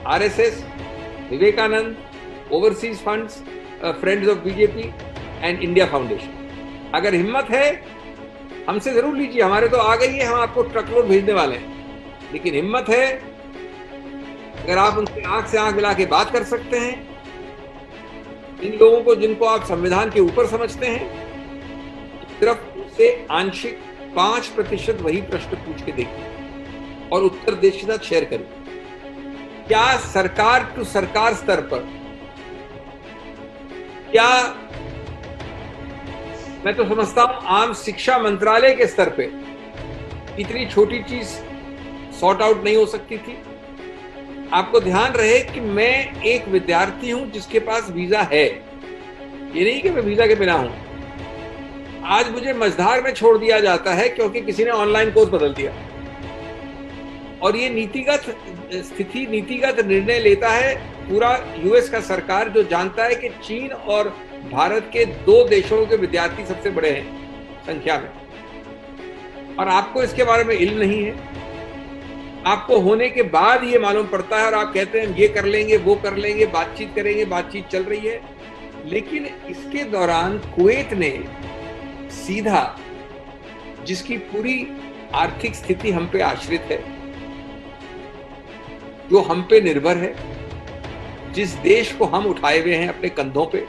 RSS, Vivekananda, overseas funds, friends of BJP and India Foundation. अगर हिम्मत है हमसे जरूर लीजिए, हमारे तो आ गई है, हम आपको ट्रकलोड भेजने वाले हैं। लेकिन हिम्मत है अगर आप उनसे आंख से आंख मिला के बात कर सकते हैं, इन लोगों को जिनको आप संविधान के ऊपर समझते हैं, सिर्फ उनसे आंशिक 5% वही प्रश्न पूछ के देखिए और उत्तर देश के साथ शेयर करिए। क्या सरकार टू सरकार स्तर पर, क्या मैं तो समझता हूं आम शिक्षा मंत्रालय के स्तर पे इतनी छोटी चीज सॉर्ट आउट नहीं हो सकती थी? आपको ध्यान रहे कि मैं एक विद्यार्थी हूं जिसके पास वीजा है, ये नहीं कि मैं वीजा के बिना हूं। आज मुझे मझधार में छोड़ दिया जाता है क्योंकि किसी ने ऑनलाइन कोर्स बदल दिया, और ये नीतिगत स्थिति, नीतिगत निर्णय लेता है पूरा यूएस का सरकार, जो जानता है कि चीन और भारत के 2 देशों के विद्यार्थी सबसे बड़े हैं संख्या में, और आपको इसके बारे में इल्म नहीं है। आपको होने के बाद ये मालूम पड़ता है और आप कहते हैं ये कर लेंगे, वो कर लेंगे, बातचीत करेंगे, बातचीत चल रही है। लेकिन इसके दौरान कुवैत ने सीधा, जिसकी पूरी आर्थिक स्थिति हम पे आश्रित है, जो हम पे निर्भर है, जिस देश को हम उठाए हुए हैं अपने कंधों पे,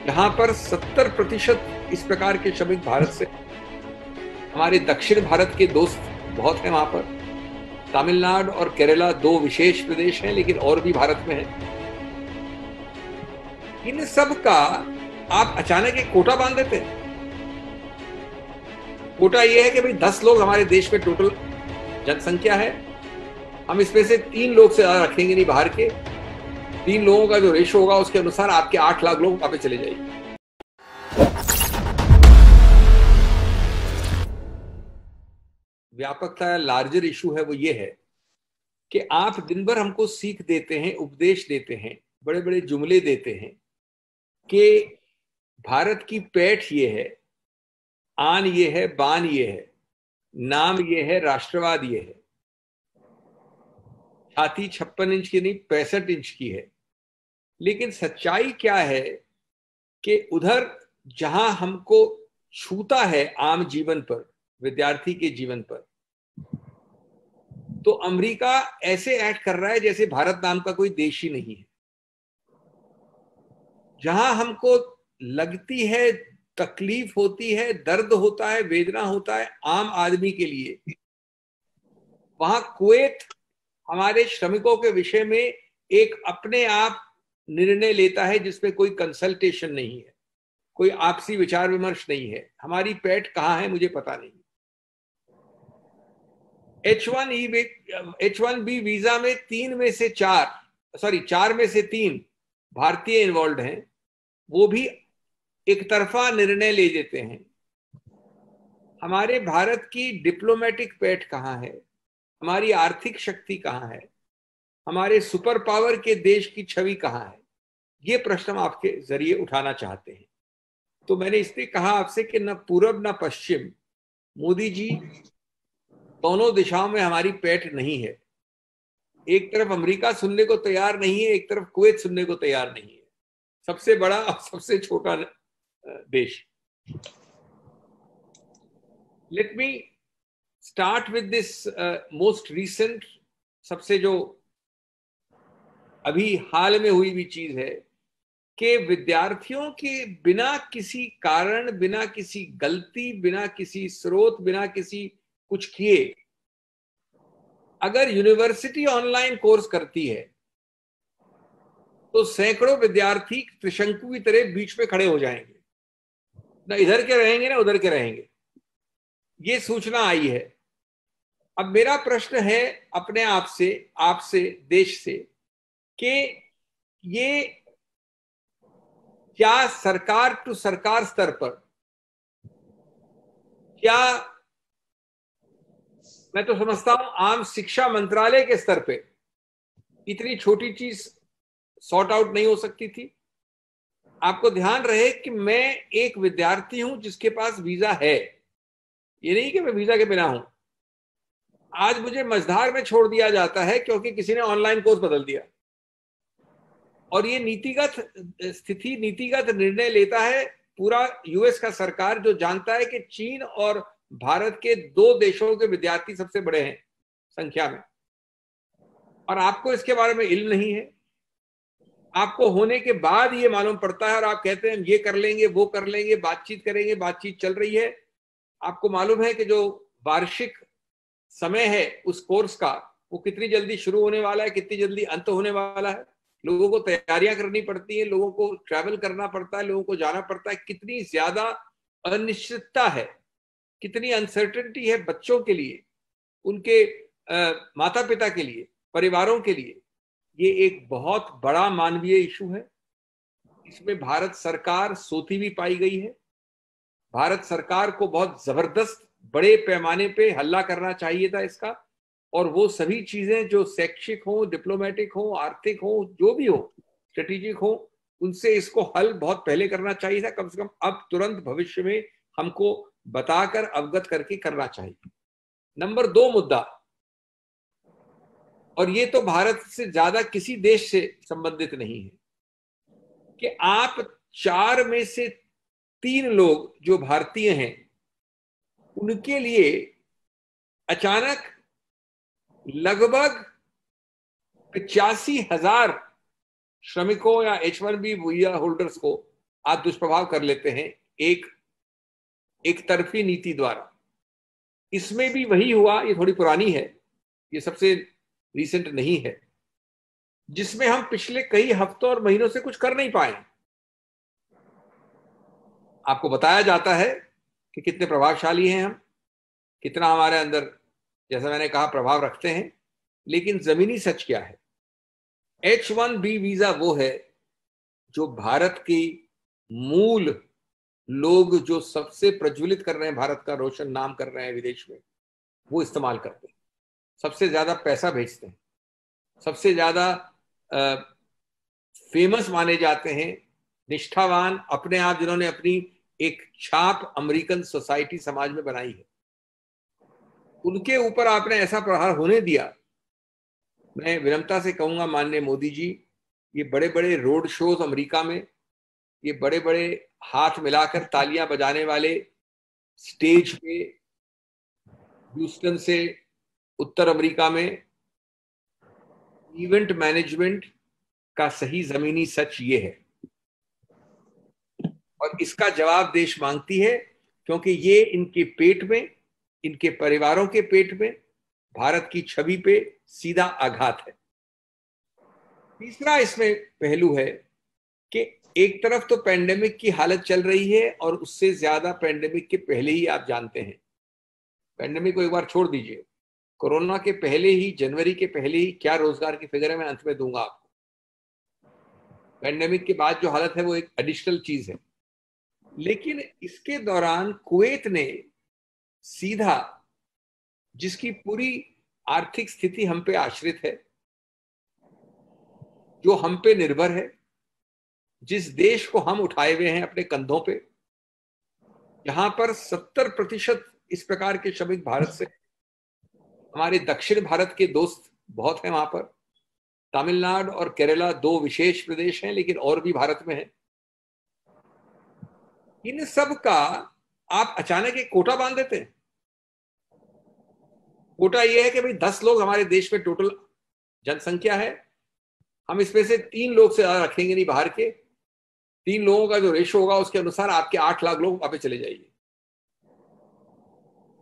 जहां पर 70% इस प्रकार के श्रमिक भारत से, हमारे दक्षिण भारत के दोस्त बहुत हैं वहां पर, तमिलनाडु और केरला 2 विशेष प्रदेश हैं, लेकिन और भी भारत में है। इन सब का आप अचानक एक कोटा बांध देते हैं। कोटा यह है कि भाई 10 लोग हमारे देश में टोटल जनसंख्या है, हम इसमें से 3 लोग से ज्यादा रखेंगे नहीं बाहर के। 3 लोगों का जो रेशो होगा उसके अनुसार आपके 8 लाख लोग वहां पे चले जाएंगे। व्यापकता, लार्जर इशू है वो ये है कि आप दिन भर हमको सीख देते हैं, उपदेश देते हैं, बड़े बड़े जुमले देते हैं कि भारत की पैठ ये है, आन ये है, बान ये है, नाम ये है, राष्ट्रवाद ये है। छाती 56 इंच की नहीं 65 इंच की है। लेकिन सच्चाई क्या है कि उधर जहां हमको छूता है आम जीवन पर, विद्यार्थी के जीवन पर, तो अमेरिका ऐसे एक्ट कर रहा है जैसे भारत नाम का कोई देश ही नहीं है। जहां हमको लगती है, तकलीफ होती है, दर्द होता है, वेदना होता है आम आदमी के लिए, वहां कुवैत हमारे श्रमिकों के विषय में एक अपने आप निर्णय लेता है जिसमें कोई कंसल्टेशन नहीं है, कोई आपसी विचार विमर्श नहीं है। हमारी पैठ कहां है मुझे पता नहीं। H1B वीजा में 4 में से 3 भारतीय इन्वॉल्व हैं, वो भी एक तरफा निर्णय ले देते हैं। हमारे भारत की डिप्लोमेटिक पैठ कहां है, हमारी आर्थिक शक्ति कहां है, हमारे सुपर पावर के देश की छवि कहां है, ये प्रश्न हम आपके जरिए उठाना चाहते हैं। तो मैंने इसलिए कहा आपसे कि न पूरब न पश्चिम, मोदी जी, दोनों दिशाओं में हमारी पैठ नहीं है। एक तरफ अमेरिका सुनने को तैयार नहीं है, एक तरफ कुवैत सुनने को तैयार नहीं है, सबसे बड़ा और सबसे छोटा देश। Let me start with this most recent, सबसे जो अभी हाल में हुई भी चीज है कि विद्यार्थियों के बिना किसी कारण, बिना किसी गलती, बिना किसी स्रोत, बिना किसी कुछ किए, अगर यूनिवर्सिटी ऑनलाइन कोर्स करती है तो सैकड़ों विद्यार्थी त्रिशंकु की तरह बीच में खड़े हो जाएंगे, ना इधर के रहेंगे ना उधर के रहेंगे। ये सूचना आई है। अब मेरा प्रश्न है अपने आप से, आपसे, देश से, कि ये क्या सरकार टू सरकार स्तर पर, क्या मैं तो समझता हूं आम शिक्षा मंत्रालय के स्तर पे इतनी छोटी चीज सॉर्ट आउट नहीं हो सकती थी? आपको ध्यान रहे कि मैं एक विद्यार्थी हूं जिसके पास वीजा है, ये नहीं कि मैं वीजा के बिना हूं। आज मुझे मझधार में छोड़ दिया जाता है क्योंकि किसी ने ऑनलाइन कोर्स बदल दिया। और ये नीतिगत स्थिति, नीतिगत निर्णय लेता है पूरा यूएस का सरकार, जो जानता है कि चीन और भारत के दो देशों के विद्यार्थी सबसे बड़े हैं संख्या में, और आपको इसके बारे में इल्म नहीं है। आपको होने के बाद ये मालूम पड़ता है और आप कहते हैं हम ये कर लेंगे, वो कर लेंगे, बातचीत करेंगे, बातचीत चल रही है। आपको मालूम है कि जो वार्षिक समय है उस कोर्स का, वो कितनी जल्दी शुरू होने वाला है, कितनी जल्दी अंत होने वाला है। लोगों को तैयारियां करनी पड़ती है, लोगों को ट्रैवल करना पड़ता है, लोगों को जाना पड़ता है। कितनी ज्यादा अनिश्चितता है, कितनी अनसर्टेनिटी है बच्चों के लिए, उनके माता पिता के लिए, परिवारों के लिए। ये एक बहुत बड़ा मानवीय इशू है। इसमें भारत सरकार सोती भी पाई गई है। भारत सरकार को बहुत जबरदस्त बड़े पैमाने पे हल्ला करना चाहिए था इसका, और वो सभी चीजें जो शैक्षिक हो, डिप्लोमेटिक हो, आर्थिक हो, जो भी हो, स्ट्रेटेजिक हो, उनसे इसको हल बहुत पहले करना चाहिए था। कम से कम अब तुरंत भविष्य में हमको बताकर अवगत करके करना चाहिए। नंबर 2 मुद्दा, और ये तो भारत से ज्यादा किसी देश से संबंधित नहीं है, कि आप 4 में से 3 लोग जो भारतीय हैं, उनके लिए अचानक लगभग 85,000 श्रमिकों या H1B वीजा होल्डर्स को आप दुष्प्रभाव कर लेते हैं एक तरफी नीति द्वारा। इसमें भी वही हुआ, ये थोड़ी पुरानी है, ये सबसे रीसेंट नहीं है, जिसमें हम पिछले कई हफ्तों और महीनों से कुछ कर नहीं पाए। आपको बताया जाता है कि कितने प्रभावशाली हैं हम, कितना हमारे अंदर, जैसा मैंने कहा, प्रभाव रखते हैं, लेकिन जमीनी सच क्या है? H1B वीजा वो है जो भारत की मूल लोग जो सबसे प्रज्वलित कर रहे हैं, भारत का रोशन नाम कर रहे हैं विदेश में, वो इस्तेमाल करते हैं, सबसे ज्यादा पैसा भेजते हैं, सबसे ज्यादा फेमस माने जाते हैं, निष्ठावान, अपने आप जिन्होंने अपनी एक छाप अमेरिकन सोसाइटी समाज में बनाई है, उनके ऊपर आपने ऐसा प्रहार होने दिया। मैं विनम्रता से कहूंगा माननीय मोदी जी, ये बड़े बड़े रोड शोज अमेरिका में, ये बड़े बड़े हाथ मिलाकर तालियां बजाने वाले स्टेज पे ह्यूस्टन से उत्तर अमेरिका में, इवेंट मैनेजमेंट का सही जमीनी सच ये है, और इसका जवाब देश मांगती है, क्योंकि ये इनके पेट में, इनके परिवारों के पेट में, भारत की छवि पे सीधा आघात है। तीसरा इसमें पहलू है कि एक तरफ तो पेंडेमिक की हालत चल रही है, और उससे ज्यादा पेंडेमिक के पहले ही आप जानते हैं, पेंडेमिक को एक बार छोड़ दीजिए, कोरोना के पहले ही, जनवरी के पहले ही क्या रोजगार की फिगर है मैं अंत में दूंगा आपको। पेंडेमिक के बाद जो हालत है वो एक एडिशनल चीज है। लेकिन इसके दौरान कुवैत ने सीधा, जिसकी पूरी आर्थिक स्थिति हम पे आश्रित है, जो हम पे निर्भर है, जिस देश को हम उठाए हुए हैं अपने कंधों पे, यहां पर 70% इस प्रकार के श्रमिक भारत से, हमारे दक्षिण भारत के दोस्त बहुत हैं वहां पर, तमिलनाडु और केरला 2 विशेष प्रदेश हैं, लेकिन और भी भारत में है। इन सब का आप अचानक एक कोटा बांध देते हैं। कोटा यह है कि भाई 10 लोग हमारे देश में टोटल जनसंख्या है, हम इसमें से 3 लोग से ज्यादा रखेंगे नहीं बाहर के, 3 लोगों का जो रेशो होगा उसके अनुसार आपके 8 लाख लोग वहां पे चले जाइए।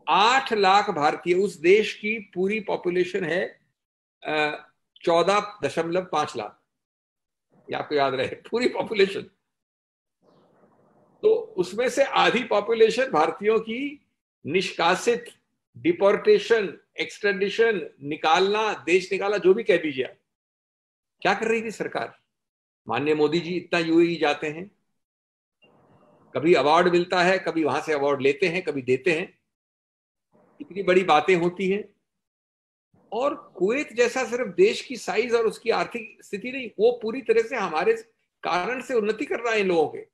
8 लाख भारतीय, उस देश की पूरी पॉपुलेशन है 14.5 लाख, ये आपको याद रहे, पूरी पॉपुलेशन। तो उसमें से आधी पॉपुलेशन भारतीयों की निष्कासित, डिपोर्टेशन, एक्सट्रेडिशन, निकालना, देश निकाला, जो भी कह दीजिए आप। क्या कर रही थी सरकार? माननीय मोदी जी इतना यूएई जाते हैं, कभी अवार्ड मिलता है, कभी वहां से अवार्ड लेते हैं, कभी देते हैं, इतनी बड़ी बातें होती हैं। और कुवैत जैसा सिर्फ देश की साइज और उसकी आर्थिक स्थिति नहीं, वो पूरी तरह से हमारे कारण से उन्नति कर रहा है इन लोगों के,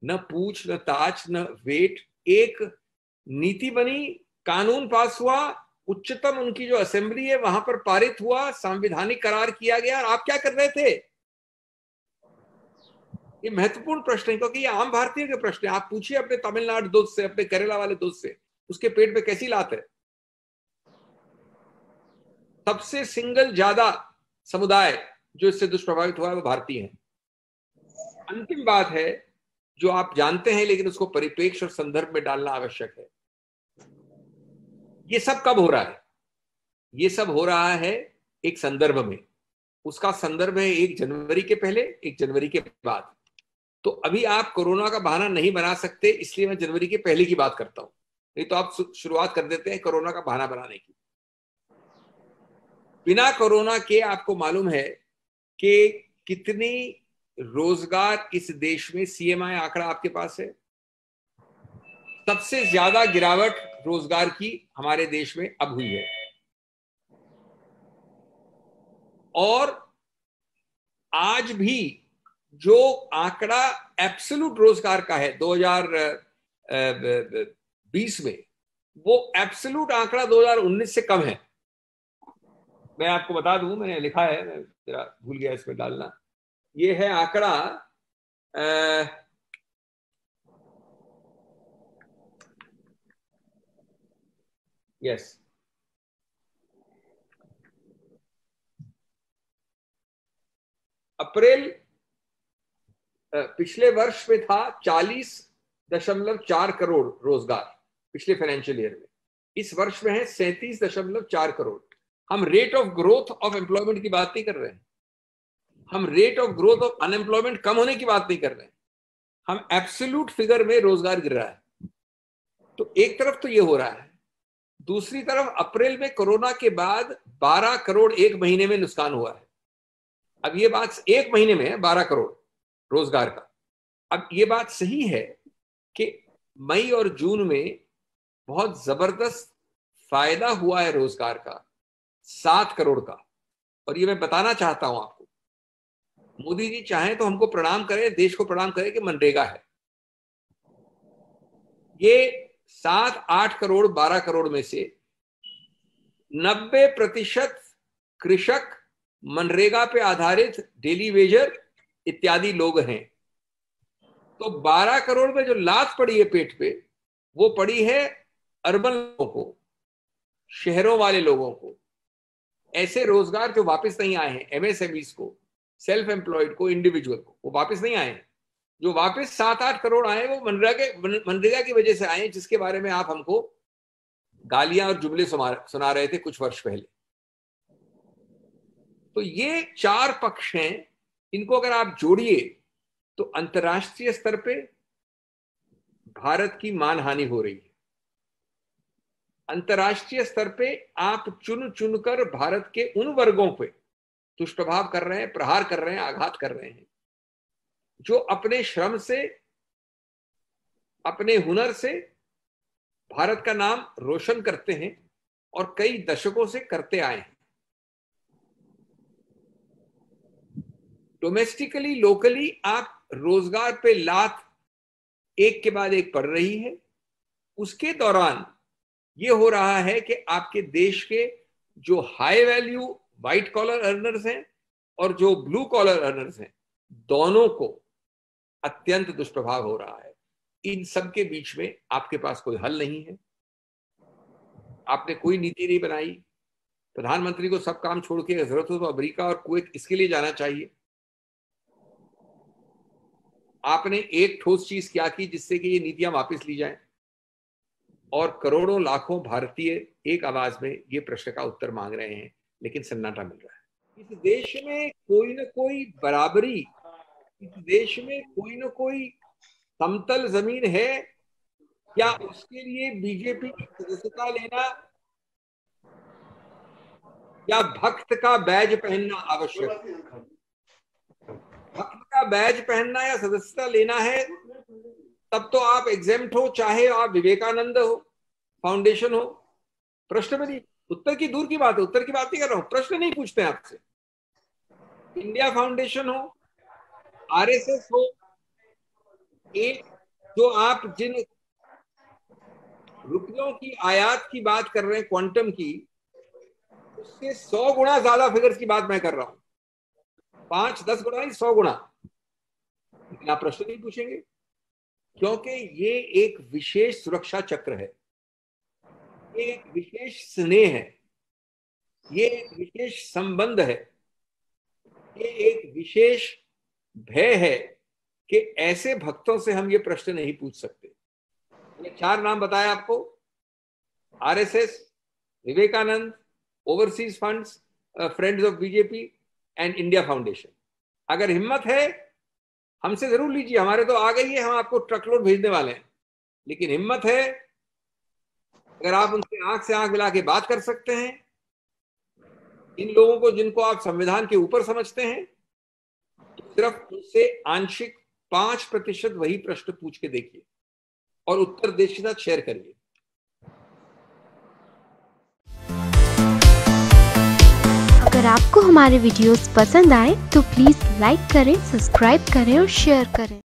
न पूछ, न ताछ, न वेट। एक नीति बनी, कानून पास हुआ, उच्चतम उनकी जो असेंबली है वहां पर पारित हुआ, संवैधानिक करार किया गया, और आप क्या कर रहे थे? ये महत्वपूर्ण प्रश्न है, क्योंकि ये आम भारतीय के प्रश्न है। आप पूछिए अपने तमिलनाडु दोस्त से, अपने केरला वाले दोस्त से, उसके पेट पे कैसी लात है। सबसे सिंगल ज्यादा समुदाय जो इससे दुष्प्रभावित हुआ है वो भारतीय है। अंतिम बात है जो आप जानते हैं, लेकिन उसको परिप्रेक्ष्य और संदर्भ में डालना आवश्यक है। ये सब कब हो रहा है? ये सब हो रहा है एक संदर्भ में। उसका संदर्भ है 1 जनवरी के पहले, 1 जनवरी के बाद। तो अभी आप कोरोना का बहाना नहीं बना सकते, इसलिए मैं जनवरी के पहले की बात करता हूं। नहीं तो आप शुरुआत कर देते हैं कोरोना का बहाना बनाने की। बिना कोरोना के आपको मालूम है कि कितनी रोजगार इस देश में, सीएमआई आंकड़ा आपके पास है, सबसे ज्यादा गिरावट रोजगार की हमारे देश में अब हुई है। और आज भी जो आंकड़ा एब्सोल्यूट रोजगार का है 2020 में, वो एब्सोल्यूट आंकड़ा 2019 से कम है। मैं आपको बता दूं, मैंने लिखा है, मैं जरा भूल गया इसमें डालना। ये है आंकड़ा यस, अप्रैल पिछले वर्ष में था 40.4 करोड़ रोजगार पिछले फाइनेंशियल ईयर में। इस वर्ष में है 37.4 करोड़। हम rate of growth of employment की बात नहीं कर रहे हैं, हम rate of growth of unemployment कम होने की बात नहीं कर रहे हैं, हम एब्सोल्यूट फिगर में रोजगार गिर रहा है। तो एक तरफ तो ये हो रहा है, दूसरी तरफ अप्रैल में कोरोना के बाद 12 करोड़ एक महीने में नुकसान हुआ है। अब ये बात एक महीने में है 12 करोड़ रोजगार का। अब ये बात सही है कि मई और जून में बहुत जबरदस्त फायदा हुआ है रोजगार का, 7 करोड़ का। और ये मैं बताना चाहता हूं आपको, मोदी जी चाहें तो हमको प्रणाम करें, देश को प्रणाम करें कि मनरेगा है। ये 7-8 करोड़ 12 करोड़ में से 90% कृषक, मनरेगा पे आधारित डेली वेजर इत्यादि लोग हैं। तो 12 करोड़ में जो लात पड़ी है पेट पे, वो पड़ी है अर्बन लोगों को, शहरों वाले लोगों को। ऐसे रोजगार जो वापस नहीं आए हैं, एमएसएमईज को, सेल्फ एम्प्लॉयड को, इंडिविजुअल को, वो वापस नहीं आए हैं। जो वापस 7-8 करोड़ आए वो मनरेगा की वजह से आए हैं, जिसके बारे में आप हमको गालियां और जुमले सुना रहे थे कुछ वर्ष पहले। तो ये 4 पक्ष हैं, इनको अगर आप जोड़िए तो अंतर्राष्ट्रीय स्तर पे भारत की मानहानि हो रही है। अंतर्राष्ट्रीय स्तर पे आप चुन चुनकर भारत के उन वर्गों पे दुष्प्रभाव कर रहे हैं, प्रहार कर रहे हैं, आघात कर रहे हैं, जो अपने श्रम से, अपने हुनर से भारत का नाम रोशन करते हैं और कई दशकों से करते आए हैं। डोमेस्टिकली, लोकली आप रोजगार पे लात एक के बाद एक पड़ रही है। उसके दौरान ये हो रहा है कि आपके देश के जो high value white collar earners हैं और जो ब्लू कॉलर अर्नर्स हैं, दोनों को अत्यंत दुष्प्रभाव हो रहा है। इन सब के बीच में आपके पास कोई हल नहीं है, आपने कोई नीति नहीं बनाई। प्रधानमंत्री को सब काम छोड़ के जरूरत हो तो अमेरिका और कुवैत इसके लिए जाना चाहिए। आपने एक ठोस चीज क्या की जिससे कि ये नीतियां वापस ली जाएं, और करोड़ों लाखों भारतीय एक आवाज में ये प्रश्न का उत्तर मांग रहे हैं, लेकिन सन्नाटा मिल रहा है। इस देश में कोई ना कोई बराबरी, इस देश में कोई ना कोई समतल जमीन है क्या? उसके लिए बीजेपी की सदस्यता लेना या भक्त का बैज पहनना आवश्यक है? भक्त का बैज पहनना या सदस्यता लेना है, तब तो आप एग्जेम्प्ट हो, चाहे आप विवेकानंद हो, फाउंडेशन हो। प्रश्न में नहीं, उत्तर की दूर की बात है, उत्तर की बात नहीं कर रहा हूं, प्रश्न नहीं पूछते हैं आपसे। इंडिया फाउंडेशन हो, आरएसएस हो, एक जो आप जिन रुपयों की आयात की बात कर रहे हैं, क्वांटम की, उससे 100 गुना ज्यादा फिगर्स की बात मैं कर रहा हूं, 5-10 गुना नहीं, 100 गुना। लेकिन आप प्रश्न नहीं पूछेंगे, क्योंकि ये एक विशेष सुरक्षा चक्र है, ये एक विशेष स्नेह है, ये एक विशेष संबंध है, ये एक विशेष भय है कि ऐसे भक्तों से हम ये प्रश्न नहीं पूछ सकते। ये 4 नाम बताया आपको, RSS, Vivekananda, overseas funds, friends of BJP and India Foundation. अगर हिम्मत है हमसे जरूर लीजिए, हमारे तो आ गई है, हम आपको ट्रकलोड भेजने वाले हैं। लेकिन हिम्मत है, अगर आप उनसे आंख से आंख मिला के बात कर सकते हैं, इन लोगों को जिनको आप संविधान के ऊपर समझते हैं, तो सिर्फ उनसे आंशिक 5% वही प्रश्न पूछ के देखिए और उत्तर देश के साथ शेयर करिए। अगर आपको हमारे वीडियोस पसंद आए तो प्लीज लाइक करें, सब्सक्राइब करें और शेयर करें।